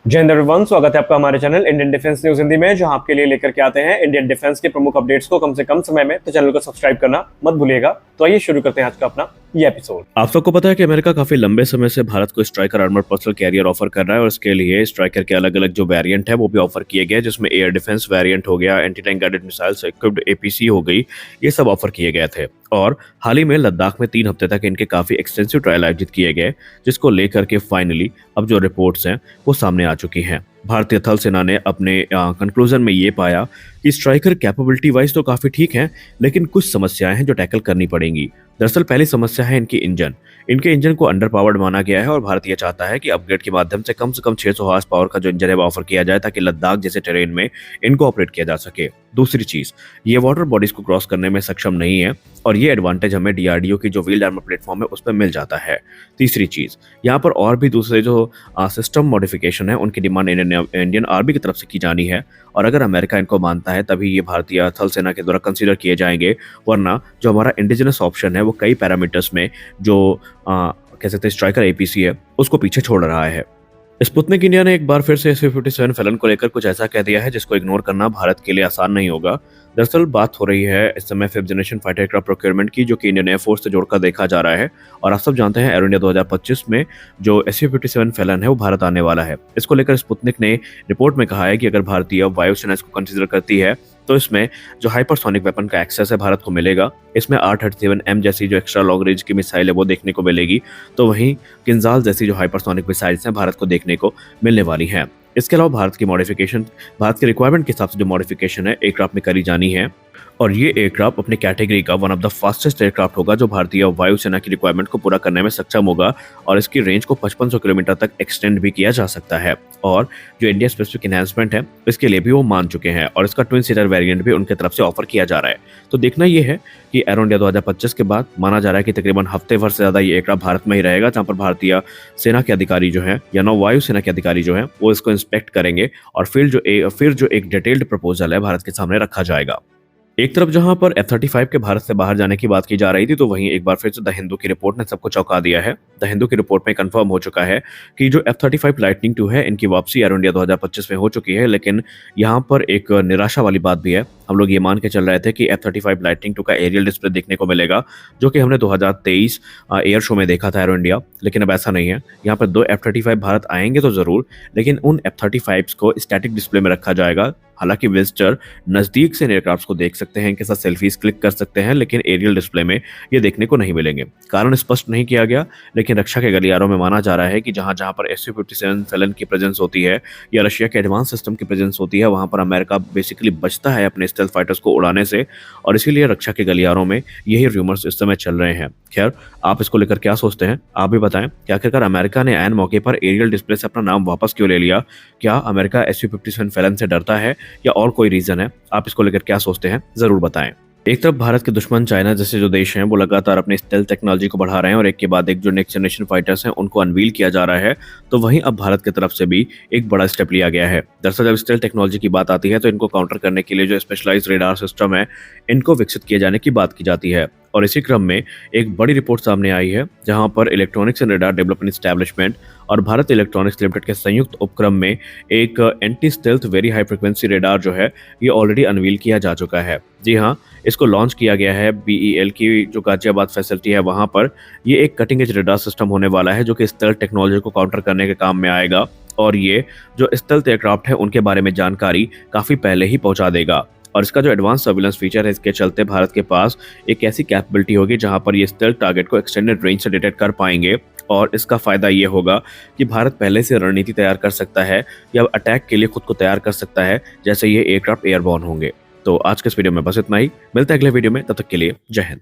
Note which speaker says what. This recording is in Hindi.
Speaker 1: जय हिंद एवरीवन, स्वागत है आपका हमारे channel Indian defence news Hindi में, जहां आपके लिए लेकर के आते हैं इंडियन डिफेंस के प्रमुख अपडेट्स को कम से कम समय में। तो चैनल को सब्सक्राइब करना मत भूलिएगा। तो आइए शुरू करते हैं आज का अपना ये एपिसोड।
Speaker 2: आप सबको पता है कि अमेरिका काफी लंबे समय से भारत को Stryker armoured personnel carrier offer कर रहा है और इसके लिए स्ट्राइकर के अलग अलग जो वेरिएंट है वो भी ऑफर किए गए, जिसमें एयर डिफेंस वेरिएंट हो गया, एंटी टैंक गाइडेड मिसाइल से इक्विप्ड एपीसी हो गई, ये सब ऑफर किए गए थे। और हाल ही में लद्दाख में 3 हफ्ते तक इनके काफी एक्सटेंसिव ट्रायल आयोजित किए गए, जिसको लेकर के फाइनली अब जो रिपोर्ट्स हैं वो सामने आ चुकी हैं। भारतीय थल सेना ने अपने कंक्लूजन में ये पाया कि स्ट्राइकर कैपेबिलिटी वाइज तो काफी ठीक है, लेकिन कुछ समस्याएं हैं जो टैकल करनी पड़ेंगी। दरअसल पहली समस्या है इनकी इंजन। इनके इंजन को अंडर पावर्ड माना गया है और भारतीय चाहता है कि अपग्रेड के माध्यम से कम 600 हॉर्स पावर का जो इंजन है वो ऑफर किया जाए, ताकि लद्दाख जैसे टेरेन में इनको ऑपरेट किया जा सके। दूसरी चीज, ये वाटर बॉडीज को क्रॉस करने में सक्षम नहीं है और ये एडवांटेज हमें डीआरडीओ की जो व्हील्ड आर्मर प्लेटफॉर्म है उस पर मिल जाता है। तीसरी चीज, यहाँ पर और भी दूसरे जो सिस्टम मॉडिफिकेशन है उनकी डिमांड इंडियन आर्मी की तरफ से की जानी है, और अगर अमेरिका इनको मानता है तभी ये भारतीय थल सेना के द्वारा कंसीडर किए जाएंगे, वरना जो हमारा इंडिजिनस ऑप्शन है वो कई पैरामीटर्स में जो कह सकते हैं स्ट्राइकर एपीसी है उसको पीछे छोड़ रहा है। स्पुतनिक इंडिया ने एक बार फिर से Su-57 फैलन को लेकर कुछ ऐसा कह दिया है जिसको इग्नोर करना भारत के लिए आसान नहीं होगा। दरअसल बात हो रही है इस समय 5th generation fighter aircraft procurement की, जो कि इंडियन एयरफोर्स से जोड़कर देखा जा रहा है। और आप सब जानते हैं एरो इंडिया 2025 में जो Su-57 फैलन है वो भारत आने वाला है। इसको लेकर स्पुतनिक ने रिपोर्ट में कहा है कि अगर भारतीय वायुसेना इसको कंसिडर करती है तो इसमें जो हाइपरसोनिक वेपन का एक्सेस है भारत को मिलेगा। इसमें R-37M जैसी जो एक्स्ट्रा लॉन्ग रेंज की मिसाइल है वो देखने को मिलेगी, तो वहीं किंजाल जैसी जो हाइपरसोनिक मिसाइल्स हैं भारत को देखने को मिलने वाली हैं। इसके अलावा भारत के रिक्वायरमेंट के हिसाब से जो मॉडिफिकेशन है एयरक्राफ्ट में करी जानी है, और ये एयरक्राफ्ट अपनी कैटेगरी का one of the fastest aircraft होगा जो भारतीय वायुसेना की रिक्वायरमेंट को पूरा करने में सक्षम होगा, और इसकी रेंज को 5500 किलोमीटर तक एक्सटेंड भी किया जा सकता है। और जो इंडिया स्पेसिफिक एनहांसमेंट है इसके लिए भी वो मान चुके हैं, और इसका ट्विन सीटर वेरिएंट भी उनके तरफ से ऑफर किया जा रहा है। तो देखना ये है कि एरो इंडिया 2025 के बाद माना जा रहा है कि तकरीबन हफ्ते भर से ज्यादा ये एयरक्राफ्ट भारत में ही रहेगा, जहां पर भारतीय सेना के अधिकारी जो है या नौवायु सेना के अधिकारी जो है वो इसको इंस्पेक्ट करेंगे, और फिर जो एक डिटेल्ड प्रपोजल है भारत के सामने रखा जाएगा। एक तरफ जहां पर F-35 के भारत से बाहर जाने की बात की जा रही थी, तो वहीं एक बार फिर से द हिंदू की रिपोर्ट ने सबको चौंका दिया है। द हिंदू की रिपोर्ट में कंफर्म हो चुका है कि जो F-35 लाइटनिंग 2 है इनकी वापसी एरो इंडिया 2025 में हो चुकी है, लेकिन यहाँ पर एक निराशा वाली बात भी है। हम लोग ये मान के चल रहे थे कि F-35 लाइटनिंग 2 का एरियल डिस्प्ले देखने को मिलेगा, जो कि हमने 2023 एयर शो में देखा था एरो इंडिया, लेकिन अब ऐसा नहीं है। यहाँ पर 2 F-35 भारत आएंगे तो जरूर, लेकिन उन F-35 को स्टैटिक डिस्प्ले में रखा जाएगा। हालांकि विजिटर नजदीक से एयरक्राफ्ट को देख सकते हैं, इनके साथ सेल्फीज क्लिक कर सकते हैं, लेकिन एरियल डिस्प्ले में ये देखने को नहीं मिलेंगे। कारण स्पष्ट नहीं किया गया, लेकिन रक्षा के गलियारों में माना जा रहा है कि जहां जहां पर Su-57 फैलन की प्रेजेंस होती है या रशिया के एडवांस सिस्टम की प्रेजेंस होती है, वहां पर अमेरिका बेसिकली बचता है अपने स्टेल्थ फाइटर्स को उड़ाने से, और इसीलिए रक्षा के गलियारों में यही रूमर्स इस समय चल रहे हैं। खैर, आप इसको लेकर क्या सोचते हैं, आप भी बताएं कि आखिरकार अमेरिका ने ऐन मौके पर एरियल डिस्प्ले से अपना नाम वापस क्यों ले लिया? क्या अमेरिका Su-57 फैलन से डरता है या और कोई रीजन है? आप इसको लेकर क्या सोचते हैं जरूर बताएं। एक तरफ भारत के दुश्मन चाइना जैसे जो देश हैं वो लगातार अपनी स्टेल्थ टेक्नोलॉजी को बढ़ा रहे हैं और एक के बाद एक जो नेक्स्ट जनरेशन फाइटर्स हैं उनको अनवील किया जा रहा है, तो वहीं अब भारत की तरफ से भी एक बड़ा स्टेप लिया गया है। दरअसल जब स्टेल्थ टेक्नोलॉजी की बात आती है तो इनको काउंटर करने के लिए जो स्पेशलाइज्ड रेडार सिस्टम है इनको विकसित किए जाने की बात की जाती है, और इसी क्रम में एक बड़ी रिपोर्ट सामने आई है जहां पर electronics and radar development establishment और भारत इलेक्ट्रॉनिक्स लिमिटेड के संयुक्त उपक्रम में एक anti stealth very high frequency radar जो है ये ऑलरेडी अनवील किया जा चुका है। जी हाँ, इसको लॉन्च किया गया है BEL की जो गाजियाबाद फैसिलिटी है वहां पर। ये एक कटिंग एज रेडार सिस्टम होने वाला है जो कि स्टेल्थ टेक्नोलॉजी को काउंटर करने के काम में आएगा, और ये जो स्टेल्थ एयरक्राफ्ट है उनके बारे में जानकारी काफी पहले ही पहुंचा देगा। और इसका जो एडवांस सर्विलेंस फीचर है इसके चलते भारत के पास एक ऐसी कैपेबिलिटी होगी जहां पर ये स्टेल्थ टारगेट को एक्सटेंडेड रेंज से डिटेक्ट कर पाएंगे, और इसका फायदा ये होगा कि भारत पहले से रणनीति तैयार कर सकता है या अटैक के लिए खुद को तैयार कर सकता है जैसे ये एयरक्राफ्ट एयरबॉर्न होंगे। तो आज के इस वीडियो में बस इतना ही, मिलते हैं अगले वीडियो में, तब तक के लिए जय हिंद।